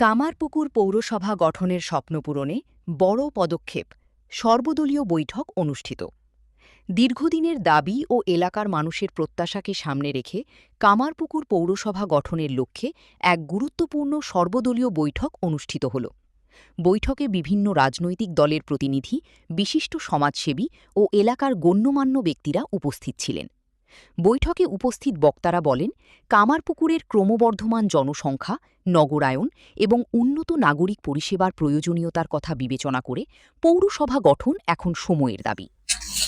কামারপুকুর পৌরসভা গঠনের স্বপ্ন পূরণে বড় পদক্ষেপ, সর্বদলীয় বৈঠক অনুষ্ঠিত। দীর্ঘদিনের দাবি ও এলাকার মানুষের প্রত্যাশাকে সামনে রেখে কামারপুকুর পৌরসভা গঠনের লক্ষ্যে এক গুরুত্বপূর্ণ সর্বদলীয় বৈঠক অনুষ্ঠিত হল। বৈঠকে বিভিন্ন রাজনৈতিক দলের প্রতিনিধি, বিশিষ্ট সমাজসেবী ও এলাকার গণ্যমান্য ব্যক্তিরা উপস্থিত ছিলেন। বৈঠকে উপস্থিত বক্তারা বলেন, কামারপুকুরের ক্রমবর্ধমান জনসংখ্যা, নগরায়ন এবং উন্নত নাগরিক পরিষেবার প্রয়োজনীয়তার কথা বিবেচনা করে পৌরসভা গঠন এখন সময়ের দাবি।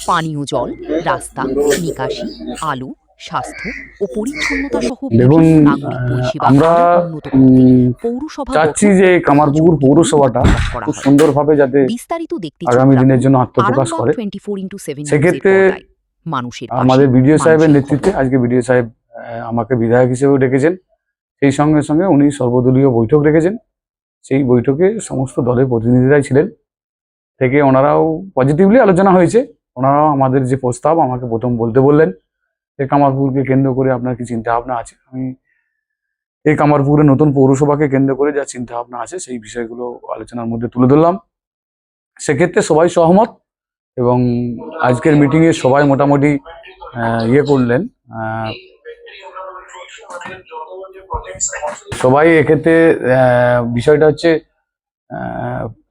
পানীয় জল, রাস্তা, নিকাশি, আলো, স্বাস্থ্য ও পরিচ্ছন্নতা সহ বিভিন্ন নাগরিক পরিষেবা আমরা উন্নত করতে পৌরসভা চাচ্ছি যে কামারপুকুর পৌরসভাটা খুব সুন্দরভাবে যাতে বিস্তারিত দেখতে আগামী দিনের জন্য আত্মপ্রকাশ করে। 24x7 সেক্ষেত্রে মানুষের আমাদের বিডিও সাহেবের নেতৃত্বে আজকে বিডিও সাহেব আমাকে বিধায়ক হিসেবেও ডেকেছেন, সেই সঙ্গে সঙ্গে উনি সর্বদলীয় বৈঠক রেখেছেন। সেই বৈঠকে সমস্ত দলের প্রতিনিধিরাই ছিলেন, থেকে ওনারাও পজিটিভলি আলোচনা হয়েছে। ওনারাও আমাদের যে প্রস্তাব আমাকে প্রথম বলতে বললেন যে কামারপুকুরকে কেন্দ্র করে আপনার কি চিন্তা ভাবনা আছে। আমি এই কামারপুকুরের নতুন পৌরসভাকে কেন্দ্র করে যা চিন্তা ভাবনা আছে সেই বিষয়গুলো আলোচনার মধ্যে তুলে ধরলাম। সেক্ষেত্রে সবাই সহমত এবং আজকের মিটিংয়ে সবাই মোটামুটি ইয়ে করলেন। সবাই এক্ষেত্রে বিষয়টা হচ্ছে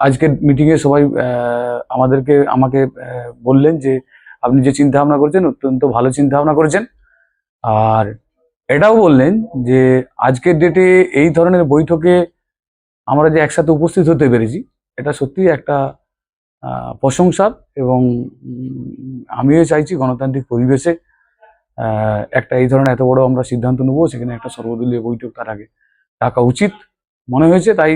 আজকের মিটিংয়ে সবাই আমাকে বললেন যে আপনি যে চিন্তা ভাবনা করেছেন অত্যন্ত ভালো চিন্তা ভাবনা করেছেন। আর এটাও বললেন যে আজকের ডেটে এই ধরনের বৈঠকে আমরা যে একসাথে উপস্থিত হতে পেরেছি এটা সত্যিই একটা প্রশংসার, এবং আমিও চাইছি গণতান্ত্রিক পরিবেশে একটা এই ধরনের এত বড় আমরা সিদ্ধান্ত নেবো, সেখানে একটা সর্বদলীয় বৈঠক তার আগে ডাকা উচিত মনে হয়েছে। তাই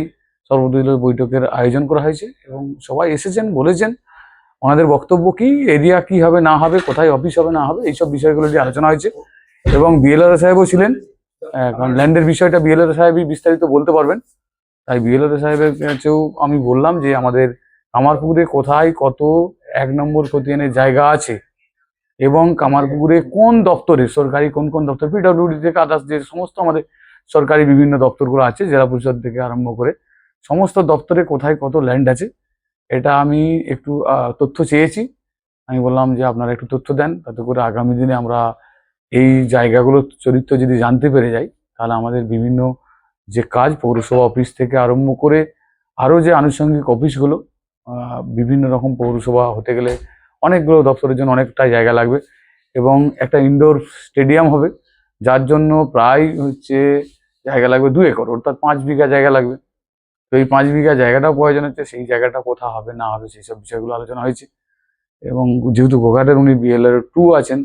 সর্বদলীয় বৈঠকের আয়োজন করা হয়েছে এবং সবাই এসেছেন, বলেছেন ওনাদের বক্তব্য কি, এরিয়া কি হবে না হবে, কোথায় অফিস হবে না হবে, এইসব বিষয়গুলো নিয়ে আলোচনা হয়েছে। এবং বিএলআর সাহেবও ছিলেন, কারণ ল্যান্ডের বিষয়টা বিএলআর সাহেবই বিস্তারিত বলতে পারবেন। তাই বিএলআর সাহেবের কাছেও আমি বললাম যে আমাদের কামারপুকুরে কোথায় কত 1 নম্বর খতিয়ানের জায়গা আছে এবং কামারপুকুরে কোন দপ্তরে সরকারি কোন কোন দপ্তর, পিডব্লিউডি থেকে আদার্স যে সমস্ত আমাদের সরকারি বিভিন্ন দপ্তরগুলো আছে, জেলা পরিষদ থেকে আরম্ভ করে সমস্ত দপ্তরে কোথায় কত ল্যান্ড আছে, এটা আমি একটু তথ্য চেয়েছি। আমি বললাম যে আপনারা একটু তথ্য দেন, তাতে করে আগামী দিনে আমরা এই জায়গাগুলোর চরিত্র যদি জানতে পেরে যাই তাহলে আমাদের বিভিন্ন যে কাজ পৌরসভা অফিস থেকে আরম্ভ করে আরও যে আনুষঙ্গিক অফিসগুলো, বিভিন্ন রকম পৌরসভা হতে গেলে অনেকগুলো দপ্তরের জন্য অনেকটাই জায়গা লাগবে এবং একটা ইনডোর স্টেডিয়াম হবে, যার জন্য প্রায় জায়গা লাগবে 2 একর, অর্থাৎ 5 বিঘা জায়গা লাগবে। তো এই 5 বিঘা জায়গাটাও প্রয়োজন হচ্ছে, সেই জায়গাটা কোথাও হবে না হবে সেই সব বিষয়গুলো আলোচনা হয়েছে। এবং যেহেতু গোঘাটের উনি বিএলআর 2 আছেন,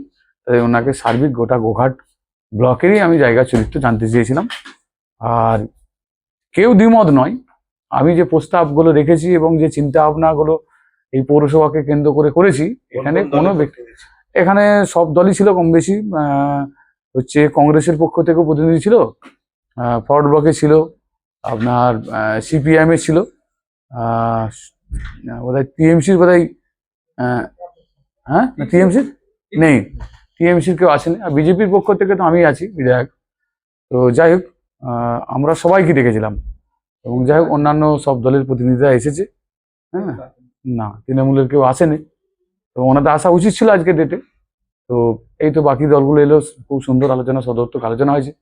তাই ওনাকে সার্বিক গোটা গোঘাট ব্লকেরই আমি জায়গা চরিত্র জানতে চেয়েছিলাম। আর কেউ দ্বিমত নয়, আমি যে প্রস্তাবগুলো রেখেছি এবং যে চিন্তা ভাবনাগুলো এই পৌরসভাকে কেন্দ্র করে করেছি, এখানে কোনো ব্যক্তি, এখানে সব দলই ছিল কম বেশি। কংগ্রেসের পক্ষ থেকেও প্রতিনিধি ছিল, ফরওয়ার্ড ব্লকে ছিল, আপনার সিপিআইএম এর ছিল, বোধহয় টিএমসির বোধহয়, হ্যাঁ টিএমসির নেই, টিএমসির কেউ আসেনি। আর বিজেপির পক্ষ থেকে তো আমি আছি বিধায়ক। তো যাই হোক, আমরা সবাইকে ডেকেছিলাম এবং যাই হোক অন্যান্য সব দলের প্রতিনিধিরা এসেছে। হ্যাঁ, না তৃণমূলের কেউ আসেনি, তো ওনাদের আসা উচিত ছিল আজকের ডেটে। তো এই তো বাকি দলগুলো এলো, খুব সুন্দর আলোচনা, সদর্থক আলোচনা হয়েছে।